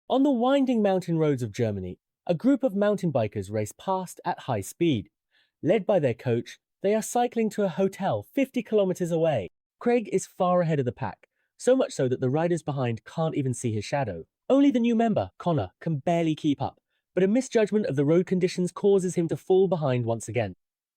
On the winding mountain roads of Germany, a group of mountain bikers race past at high speed. Led by their coach, they are cycling to a hotel 50 kilometers away. Craig is far ahead of the pack, so much so that the riders behind can't even see his shadow. Only the new member, Connor, can barely keep up, but a misjudgment of the road conditions causes him to fall behind once again.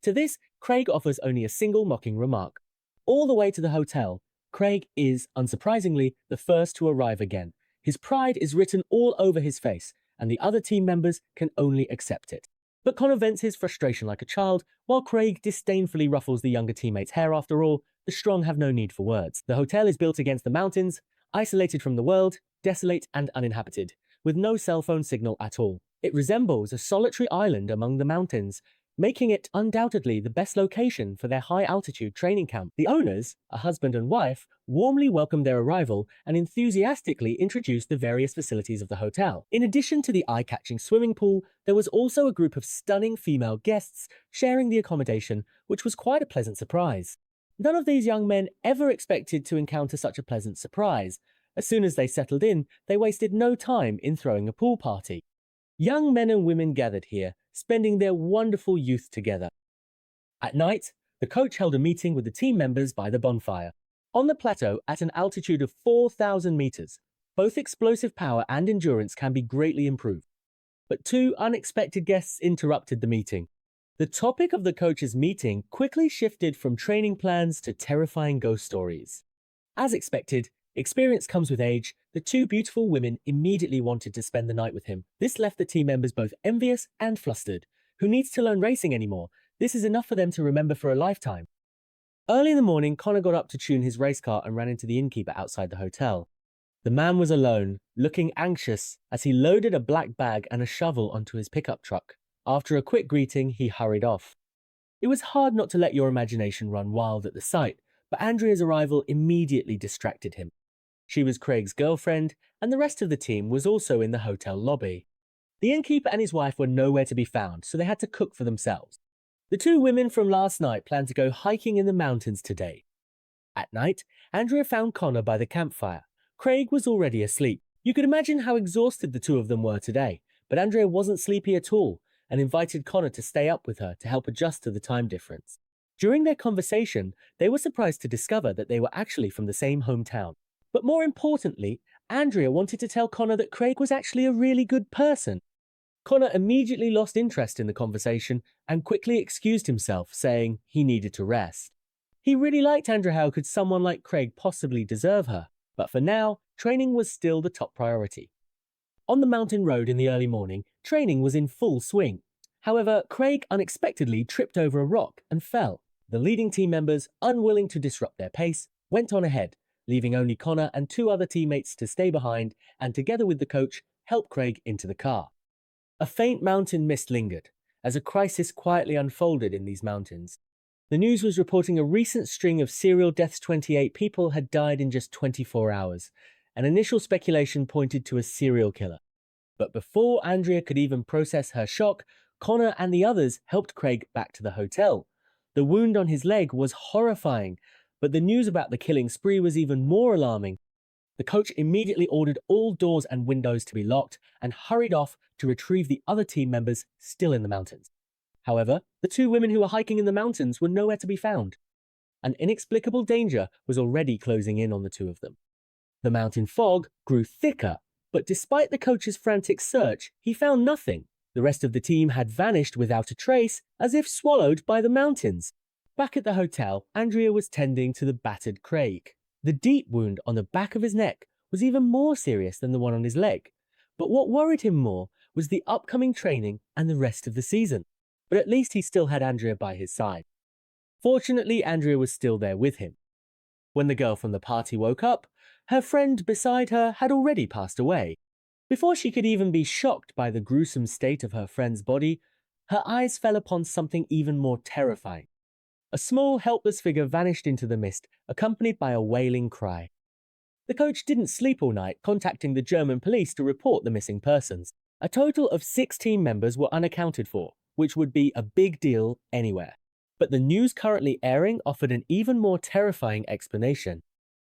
To this, Craig offers only a single mocking remark. All the way to the hotel, Craig is, unsurprisingly, the first to arrive again. His pride is written all over his face, and the other team members can only accept it. But Connor vents his frustration like a child, while Craig disdainfully ruffles the younger teammate's hair. After all, the strong have no need for words. The hotel is built against the mountains, isolated from the world, desolate and uninhabited, with no cell phone signal at all. It resembles a solitary island among the mountains, making it undoubtedly the best location for their high-altitude training camp. The owners, a husband and wife, warmly welcomed their arrival and enthusiastically introduced the various facilities of the hotel. In addition to the eye-catching swimming pool, there was also a group of stunning female guests sharing the accommodation, which was quite a pleasant surprise. None of these young men ever expected to encounter such a pleasant surprise. As soon as they settled in, they wasted no time in throwing a pool party. Young men and women gathered here, spending their wonderful youth together. At night, the coach held a meeting with the team members by the bonfire. On the plateau, at an altitude of 4,000 meters, both explosive power and endurance can be greatly improved. But two unexpected guests interrupted the meeting. The topic of the coach's meeting quickly shifted from training plans to terrifying ghost stories. As expected, experience comes with age. The two beautiful women immediately wanted to spend the night with him. This left the team members both envious and flustered. Who needs to learn racing anymore? This is enough for them to remember for a lifetime. Early in the morning, Connor got up to tune his race car and ran into the innkeeper outside the hotel. The man was alone, looking anxious as he loaded a black bag and a shovel onto his pickup truck. After a quick greeting, he hurried off. It was hard not to let your imagination run wild at the sight, but Andrea's arrival immediately distracted him. She was Craig's girlfriend, and the rest of the team was also in the hotel lobby. The innkeeper and his wife were nowhere to be found, so they had to cook for themselves. The two women from last night planned to go hiking in the mountains today. At night, Andrea found Connor by the campfire. Craig was already asleep. You could imagine how exhausted the two of them were today, but Andrea wasn't sleepy at all and invited Connor to stay up with her to help adjust to the time difference. During their conversation, they were surprised to discover that they were actually from the same hometown. But more importantly, Andrea wanted to tell Connor that Craig was actually a really good person. Connor immediately lost interest in the conversation and quickly excused himself, saying he needed to rest. He really liked Andrea. How could someone like Craig possibly deserve her? But for now, training was still the top priority. On the mountain road in the early morning, training was in full swing. However, Craig unexpectedly tripped over a rock and fell. The leading team members, unwilling to disrupt their pace, went on ahead, leaving only Connor and two other teammates to stay behind and, together with the coach, help Craig into the car. A faint mountain mist lingered, as a crisis quietly unfolded in these mountains. The news was reporting a recent string of serial deaths. 28 people had died in just 24 hours. An initial speculation pointed to a serial killer. But before Andrea could even process her shock, Connor and the others helped Craig back to the hotel. The wound on his leg was horrifying, but the news about the killing spree was even more alarming. The coach immediately ordered all doors and windows to be locked and hurried off to retrieve the other team members still in the mountains. However, the two women who were hiking in the mountains were nowhere to be found. An inexplicable danger was already closing in on the two of them. The mountain fog grew thicker, but despite the coach's frantic search, he found nothing. The rest of the team had vanished without a trace, as if swallowed by the mountains. Back at the hotel, Andrea was tending to the battered Craig. The deep wound on the back of his neck was even more serious than the one on his leg. But what worried him more was the upcoming training and the rest of the season. But at least he still had Andrea by his side. Fortunately, Andrea was still there with him. When the girl from the party woke up, her friend beside her had already passed away. Before she could even be shocked by the gruesome state of her friend's body, her eyes fell upon something even more terrifying. A small, helpless figure vanished into the mist, accompanied by a wailing cry. The coach didn't sleep all night, contacting the German police to report the missing persons. A total of 6 team members were unaccounted for, which would be a big deal anywhere. But the news currently airing offered an even more terrifying explanation.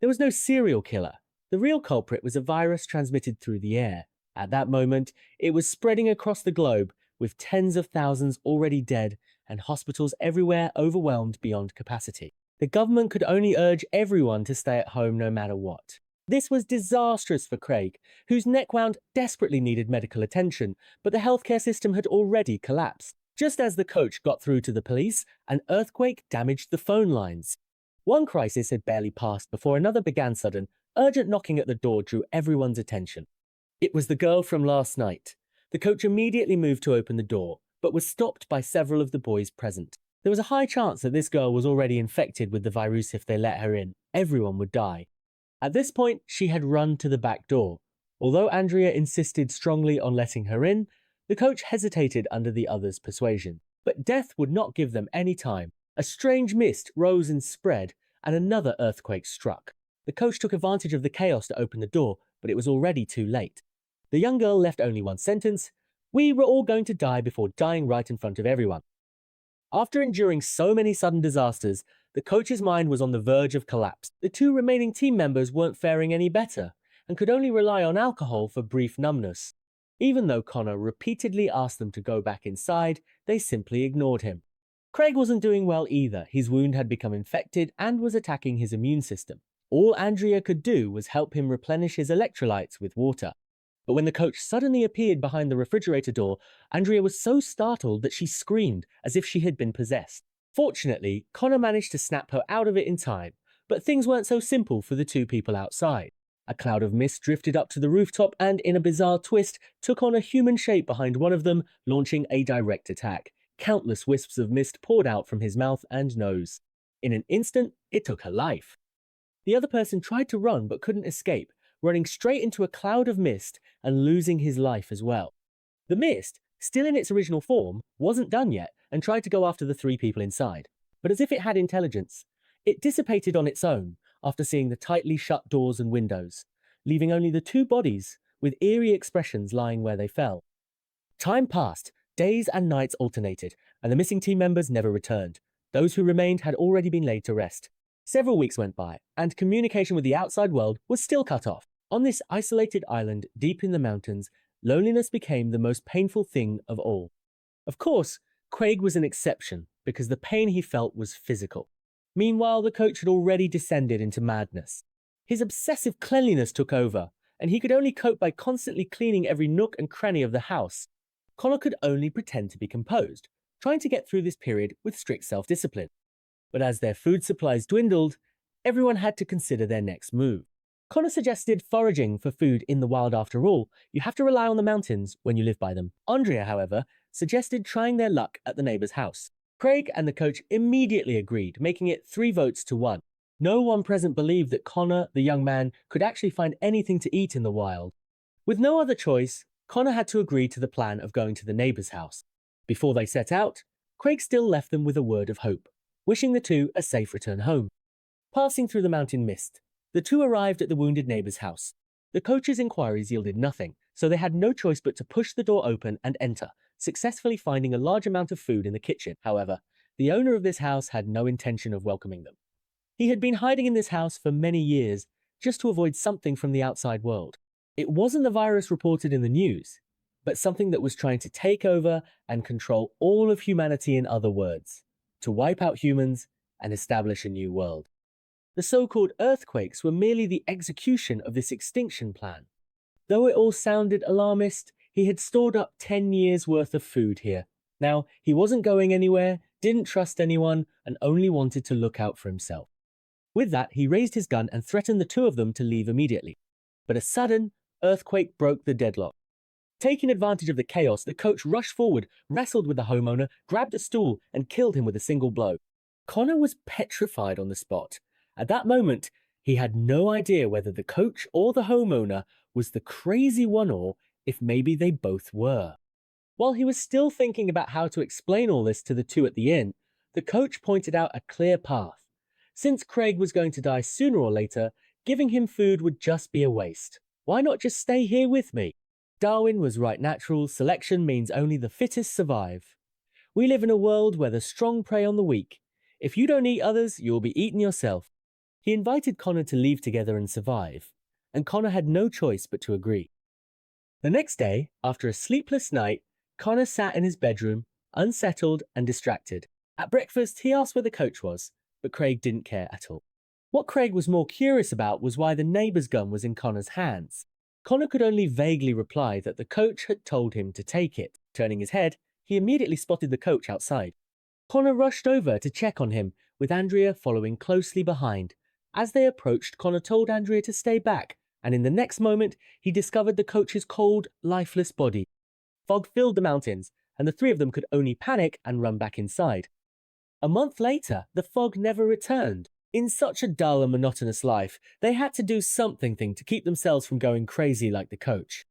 There was no serial killer. The real culprit was a virus transmitted through the air. At that moment, it was spreading across the globe, with tens of thousands already dead and hospitals everywhere overwhelmed beyond capacity. The government could only urge everyone to stay at home no matter what. This was disastrous for Craig, whose neck wound desperately needed medical attention, but the healthcare system had already collapsed. Just as the coach got through to the police, an earthquake damaged the phone lines. One crisis had barely passed before another began sudden. Urgent knocking at the door drew everyone's attention. It was the girl from last night. The coach immediately moved to open the door, but was stopped by several of the boys present. There was a high chance that this girl was already infected with the virus. If they let her in, everyone would die. At this point, she had run to the back door. Although Andrea insisted strongly on letting her in, the coach hesitated under the others' persuasion. But death would not give them any time. A strange mist rose and spread, and another earthquake struck. The coach took advantage of the chaos to open the door, but it was already too late. The young girl left only one sentence: "We were all going to die before dying right in front of everyone." After enduring so many sudden disasters, the coach's mind was on the verge of collapse. The two remaining team members weren't faring any better, and could only rely on alcohol for brief numbness. Even though Connor repeatedly asked them to go back inside, they simply ignored him. Craig wasn't doing well either. His wound had become infected and was attacking his immune system. All Andrea could do was help him replenish his electrolytes with water. But when the coach suddenly appeared behind the refrigerator door, Andrea was so startled that she screamed as if she had been possessed. Fortunately, Connor managed to snap her out of it in time, but things weren't so simple for the two people outside. A cloud of mist drifted up to the rooftop and, in a bizarre twist, took on a human shape behind one of them, launching a direct attack. Countless wisps of mist poured out from his mouth and nose. In an instant, it took her life. The other person tried to run but couldn't escape, running straight into a cloud of mist and losing his life as well. The mist, still in its original form, wasn't done yet and tried to go after the three people inside. But as if it had intelligence, it dissipated on its own after seeing the tightly shut doors and windows, leaving only the two bodies with eerie expressions lying where they fell. Time passed, days and nights alternated, and the missing team members never returned. Those who remained had already been laid to rest. Several weeks went by, and communication with the outside world was still cut off. On this isolated island deep in the mountains, loneliness became the most painful thing of all. Of course, Craig was an exception because the pain he felt was physical. Meanwhile, the coach had already descended into madness. His obsessive cleanliness took over, and he could only cope by constantly cleaning every nook and cranny of the house. Connor could only pretend to be composed, trying to get through this period with strict self-discipline. But as their food supplies dwindled, everyone had to consider their next move. Connor suggested foraging for food in the wild. After all, you have to rely on the mountains when you live by them. Andrea, however, suggested trying their luck at the neighbor's house. Craig and the coach immediately agreed, making it 3 votes to 1. No one present believed that Connor, the young man, could actually find anything to eat in the wild. With no other choice, Connor had to agree to the plan of going to the neighbor's house. Before they set out, Craig still left them with a word of hope, wishing the two a safe return home. Passing through the mountain mist, the two arrived at the wounded neighbor's house. The coach's inquiries yielded nothing, so they had no choice but to push the door open and enter, successfully finding a large amount of food in the kitchen. However, the owner of this house had no intention of welcoming them. He had been hiding in this house for many years, just to avoid something from the outside world. It wasn't the virus reported in the news, but something that was trying to take over and control all of humanity. In other words, to wipe out humans and establish a new world. The so-called earthquakes were merely the execution of this extinction plan. Though it all sounded alarmist, he had stored up 10 years' worth of food here. Now, he wasn't going anywhere, didn't trust anyone, and only wanted to look out for himself. With that, he raised his gun and threatened the two of them to leave immediately. But a sudden earthquake broke the deadlock. Taking advantage of the chaos, the coach rushed forward, wrestled with the homeowner, grabbed a stool, and killed him with a single blow. Connor was petrified on the spot. At that moment, he had no idea whether the coach or the homeowner was the crazy one, or if maybe they both were. While he was still thinking about how to explain all this to the two at the inn, the coach pointed out a clear path. Since Craig was going to die sooner or later, giving him food would just be a waste. Why not just stay here with me? Darwin was right. Natural selection means only the fittest survive. We live in a world where the strong prey on the weak. If you don't eat others, you'll be eaten yourself. He invited Connor to leave together and survive, and Connor had no choice but to agree. The next day, after a sleepless night, Connor sat in his bedroom, unsettled and distracted. At breakfast, he asked where the coach was, but Craig didn't care at all. What Craig was more curious about was why the neighbour's gun was in Connor's hands. Connor could only vaguely reply that the coach had told him to take it. Turning his head, he immediately spotted the coach outside. Connor rushed over to check on him, with Andrea following closely behind. As they approached, Connor told Andrea to stay back, and in the next moment, he discovered the coach's cold, lifeless body. Fog filled the mountains, and the three of them could only panic and run back inside. A month later, the fog never returned. In such a dull and monotonous life, they had to do something to keep themselves from going crazy like the coach.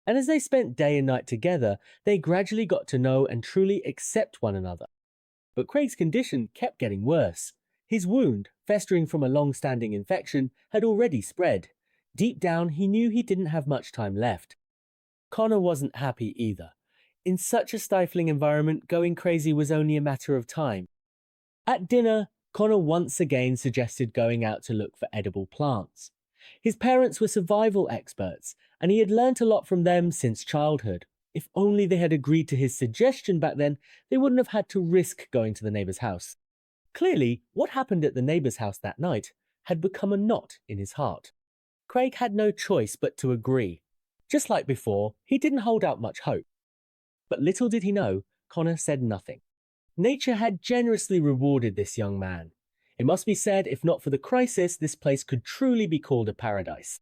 And as they spent day and night together, they gradually got to know and truly accept one another. But Craig's condition kept getting worse. His wound, festering from a long-standing infection, had already spread. Deep down, he knew he didn't have much time left. Connor wasn't happy either. In such a stifling environment, going crazy was only a matter of time. At dinner, Connor once again suggested going out to look for edible plants. His parents were survival experts, and he had learnt a lot from them since childhood. If only they had agreed to his suggestion back then, they wouldn't have had to risk going to the neighbour's house. Clearly, what happened at the neighbour's house that night had become a knot in his heart. Craig had no choice but to agree. Just like before, he didn't hold out much hope. But little did he know, Connor said nothing. Nature had generously rewarded this young man. It must be said, if not for the crisis, this place could truly be called a paradise.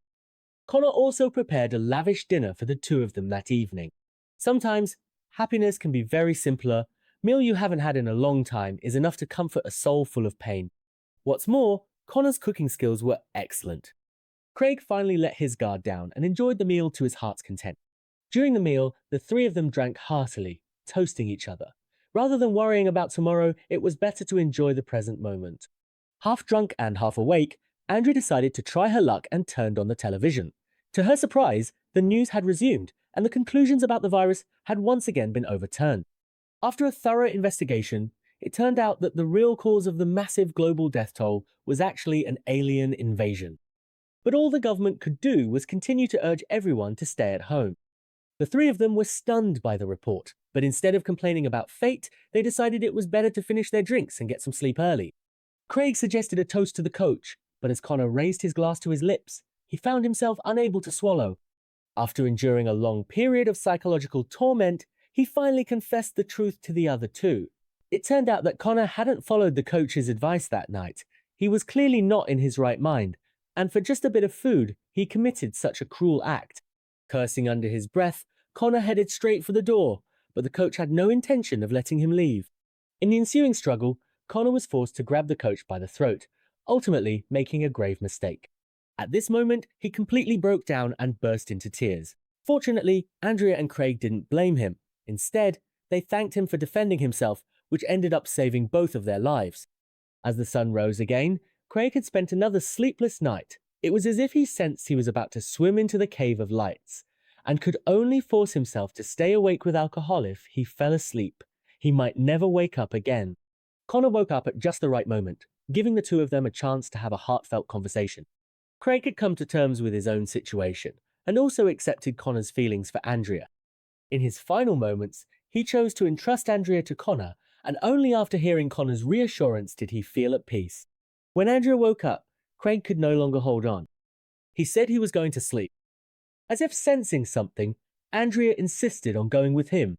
Connor also prepared a lavish dinner for the two of them that evening. Sometimes, happiness can be very simpler. Meal you haven't had in a long time is enough to comfort a soul full of pain. What's more, Connor's cooking skills were excellent. Craig finally let his guard down and enjoyed the meal to his heart's content. During the meal, the three of them drank heartily, toasting each other. Rather than worrying about tomorrow, it was better to enjoy the present moment. Half drunk and half awake, Andrea decided to try her luck and turned on the television. To her surprise, the news had resumed, and the conclusions about the virus had once again been overturned. After a thorough investigation, it turned out that the real cause of the massive global death toll was actually an alien invasion. But all the government could do was continue to urge everyone to stay at home. The three of them were stunned by the report, but instead of complaining about fate, they decided it was better to finish their drinks and get some sleep early. Craig suggested a toast to the coach, but as Connor raised his glass to his lips, he found himself unable to swallow. After enduring a long period of psychological torment, he finally confessed the truth to the other two. It turned out that Connor hadn't followed the coach's advice that night. He was clearly not in his right mind, and for just a bit of food, he committed such a cruel act. Cursing under his breath, Connor headed straight for the door, but the coach had no intention of letting him leave. In the ensuing struggle, Connor was forced to grab the coach by the throat, ultimately making a grave mistake. At this moment, he completely broke down and burst into tears. Fortunately, Andrea and Craig didn't blame him. Instead, they thanked him for defending himself, which ended up saving both of their lives. As the sun rose again, Craig had spent another sleepless night. It was as if he sensed he was about to swim into the cave of lights, and could only force himself to stay awake with alcohol if he fell asleep. He might never wake up again. Connor woke up at just the right moment, giving the two of them a chance to have a heartfelt conversation. Craig had come to terms with his own situation, and also accepted Connor's feelings for Andrea. In his final moments, he chose to entrust Andrea to Connor, and only after hearing Connor's reassurance did he feel at peace. When Andrea woke up, Craig could no longer hold on. He said he was going to sleep. As if sensing something, Andrea insisted on going with him.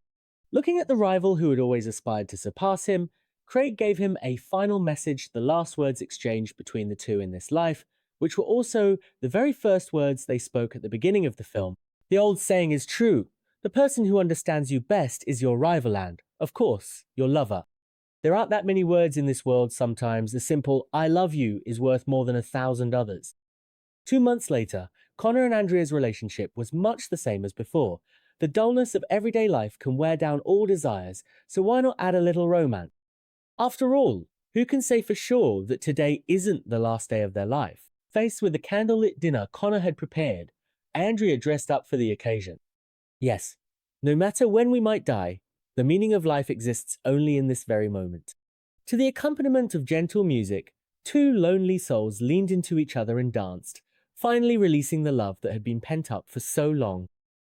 Looking at the rival who had always aspired to surpass him, Craig gave him a final message, the last words exchanged between the two in this life, which were also the very first words they spoke at the beginning of the film. The old saying is true. The person who understands you best is your rival and, of course, your lover. There aren't that many words in this world sometimes. The simple "I love you" is worth more than 1,000 others. 2 months later, Connor and Andrea's relationship was much the same as before. The dullness of everyday life can wear down all desires, so why not add a little romance? After all, who can say for sure that today isn't the last day of their life? Faced with the candlelit dinner Connor had prepared, Andrea dressed up for the occasion. Yes, no matter when we might die, the meaning of life exists only in this very moment. To the accompaniment of gentle music, two lonely souls leaned into each other and danced, finally releasing the love that had been pent up for so long.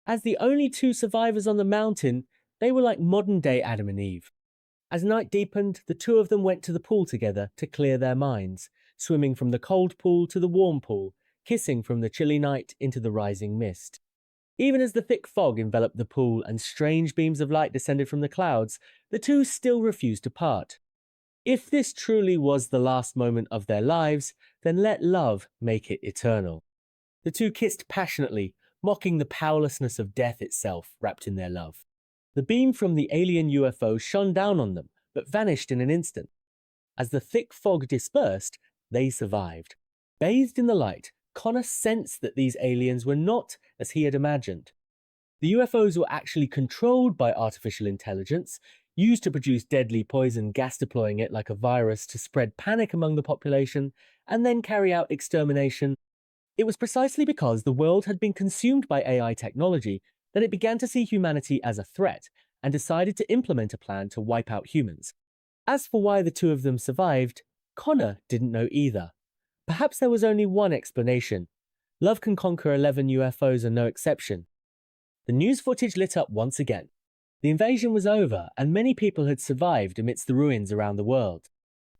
As the only two survivors on the mountain, they were like modern-day Adam and Eve. As night deepened, the two of them went to the pool together to clear their minds, swimming from the cold pool to the warm pool, kissing from the chilly night into the rising mist. Even as the thick fog enveloped the pool and strange beams of light descended from the clouds, the two still refused to part. If this truly was the last moment of their lives, then let love make it eternal. The two kissed passionately, mocking the powerlessness of death itself wrapped in their love. The beam from the alien UFO shone down on them, but vanished in an instant. As the thick fog dispersed, they survived. Bathed in the light, Connor sensed that these aliens were not as he had imagined. The UFOs were actually controlled by artificial intelligence, used to produce deadly poison, gas deploying it like a virus to spread panic among the population, and then carry out extermination. It was precisely because the world had been consumed by AI technology that it began to see humanity as a threat and decided to implement a plan to wipe out humans. As for why the two of them survived, Connor didn't know either. Perhaps there was only one explanation. Love can conquer 11 UFOs are no exception. The news footage lit up once again. The invasion was over, and many people had survived amidst the ruins around the world.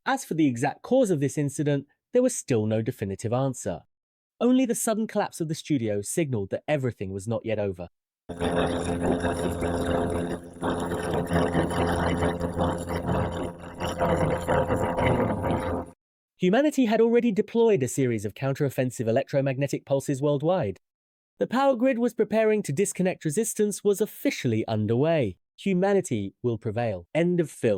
As for the exact cause of this incident, there was still no definitive answer. Only the sudden collapse of the studio signaled that everything was not yet over. Humanity had already deployed a series of counter-offensive electromagnetic pulses worldwide. The power grid was preparing to disconnect resistance was officially underway. Humanity will prevail. End of film.